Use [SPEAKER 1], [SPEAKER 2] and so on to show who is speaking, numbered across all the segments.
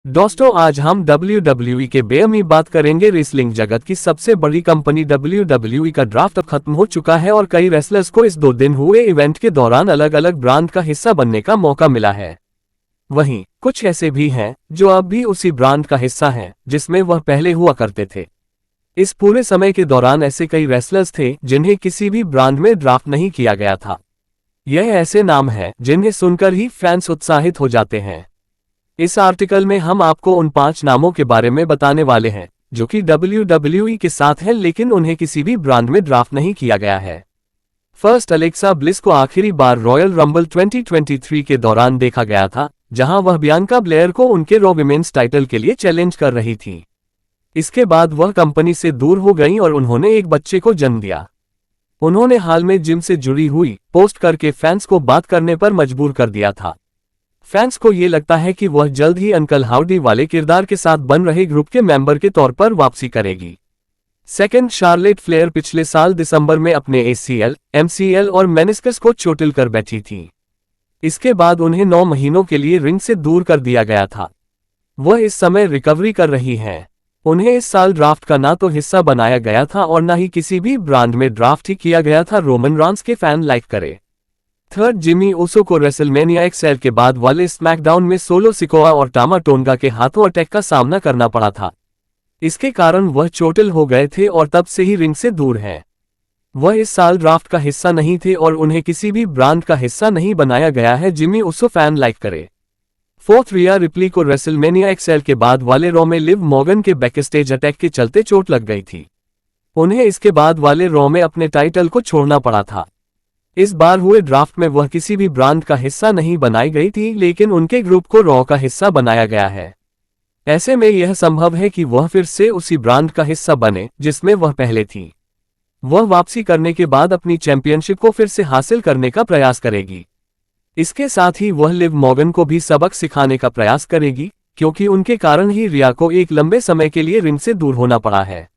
[SPEAKER 1] दोस्तों, आज हम WWE के बारे में बात करेंगे। रेसलिंग जगत की सबसे बड़ी कंपनी WWE का ड्राफ्ट अब खत्म हो चुका है और कई रेसलर्स को इस 2 दिन हुए इवेंट के दौरान अलग अलग ब्रांड का हिस्सा बनने का मौका मिला है। वहीं कुछ ऐसे भी हैं जो अब भी उसी ब्रांड का हिस्सा हैं जिसमें वह पहले हुआ करते थे। इस पूरे समय के दौरान ऐसे कई रेसलर्स थे जिन्हें किसी भी ब्रांड में ड्राफ्ट नहीं किया गया था। यह ऐसे नाम हैं जिन्हें सुनकर ही फैंस उत्साहित हो जाते हैं। इस आर्टिकल में हम आपको उन 5 नामों के बारे में बताने वाले हैं जो कि WWE के साथ हैं लेकिन उन्हें किसी भी ब्रांड में ड्राफ्ट नहीं किया गया है। फर्स्ट, अलेक्सा ब्लिस को आखिरी बार रॉयल रंबल 2023 के दौरान देखा गया था, जहां वह बियांका ब्लेयर को उनके रॉ विमेंस टाइटल के लिए चैलेंज कर रही थी। इसके बाद वह कंपनी से दूर हो गईं और उन्होंने एक बच्चे को जन्म दिया। उन्होंने हाल में जिम से जुड़ी हुई पोस्ट करके फैंस को बात करने पर मजबूर कर दिया था। फैंस को ये लगता है कि वह जल्द ही अंकल हाउडी वाले किरदार के साथ बन रहे ग्रुप के मेंबर के तौर पर वापसी करेगी। सेकंड, शार्लेट फ्लेयर पिछले साल दिसंबर में अपने ACL, MCL और मेनिस्कस को चोटिल कर बैठी थी। इसके बाद उन्हें 9 महीनों के लिए रिंग से दूर कर दिया गया था। वह इस समय रिकवरी कर रही हैं। उन्हें इस साल ड्राफ्ट का ना तो हिस्सा बनाया गया था और ना ही किसी भी ब्रांड में ड्राफ्ट ही किया गया था। रोमन रेंस के फैन लाइक करे। थर्ड, जिमी ऊसो को रेसलमेनिया XL के बाद वाले स्मैकडाउन में सोलो सिकोआ और टामा टोंगा के हाथों अटैक का सामना करना पड़ा था। इसके कारण वह चोटिल हो गए थे और तब से ही रिंग से दूर हैं। वह इस साल ड्राफ्ट का हिस्सा नहीं थे और उन्हें किसी भी ब्रांड का हिस्सा नहीं बनाया गया है। जिमी ऊसो फैन लाइक करे। फोर्थ, रिया रिप्ली को रेसलमेनिया XL के बाद वाले रॉ में लिव मॉर्गन के बैकस्टेज अटैक के चलते चोट लग गई थी। उन्हें इसके बाद वाले रॉ में अपने टाइटल को छोड़ना पड़ा था। इस बार हुए ड्राफ्ट में वह किसी भी ब्रांड का हिस्सा नहीं बनाई गई थी लेकिन उनके ग्रुप को रॉ का हिस्सा बनाया गया है। ऐसे में यह संभव है कि वह फिर से उसी ब्रांड का हिस्सा बने जिसमें वह पहले थी। वह वापसी करने के बाद अपनी चैंपियनशिप को फिर से हासिल करने का प्रयास करेगी। इसके साथ ही वह लिव मॉर्गन को भी सबक सिखाने का प्रयास करेगी, क्योंकि उनके कारण ही रिया को एक लंबे समय के लिए रिंग से दूर होना पड़ा है।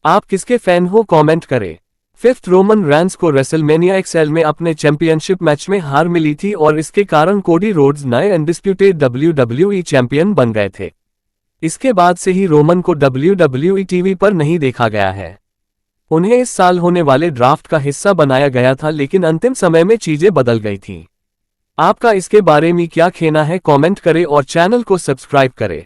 [SPEAKER 1] आप किसके फैन हो, कमेंट करें। फिफ्थ, रोमन रेंस को रेसलमेनिया XL में अपने चैंपियनशिप मैच में हार मिली थी और इसके कारण कोडी रोड्स नए अनडिस्प्यूटेड WWE चैंपियन बन गए थे। इसके बाद से ही रोमन को WWE TV पर नहीं देखा गया है। उन्हें इस साल होने वाले ड्राफ्ट का हिस्सा बनाया गया था लेकिन अंतिम समय में चीजें बदल गई थी। आपका इसके बारे में क्या कहना है, कमेंट करें और चैनल को सब्सक्राइब करें।